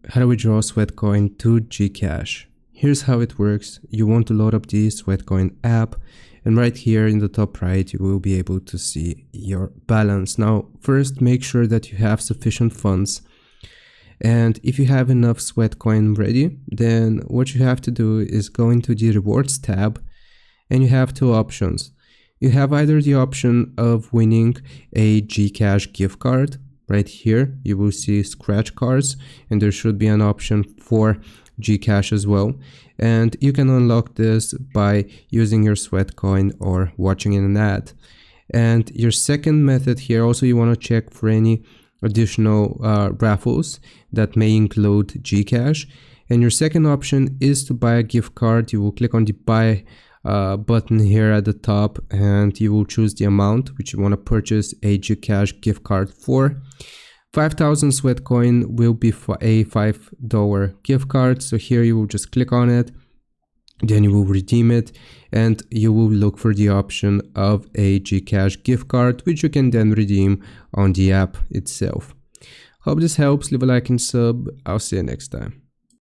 How to withdraw Sweatcoin to GCash. Here's how it works. You want to load up the Sweatcoin app, and right here in the top right you will be able to see your balance. Now first make sure that you have sufficient funds, and if you have enough Sweatcoin ready, then what you have to do is go into the rewards tab, and you have two options. You have either the option of winning a GCash gift card. Right here you will see scratch cards, and there should be an option for GCash as well, and you can unlock this by using your Sweatcoin or watching an ad. And your second method here, also you want to check for any additional raffles that may include GCash, and your second option is to buy a gift card. You will click on the buy button here at the top, and you will choose the amount which you want to purchase a GCash gift card for. 5,000 Sweatcoin will be for a $5 gift card, so here you will just click on it, then you will redeem it, and you will look for the option of a GCash gift card, which you can then redeem on the app itself. Hope this helps. Leave a like and sub. I'll see you next time.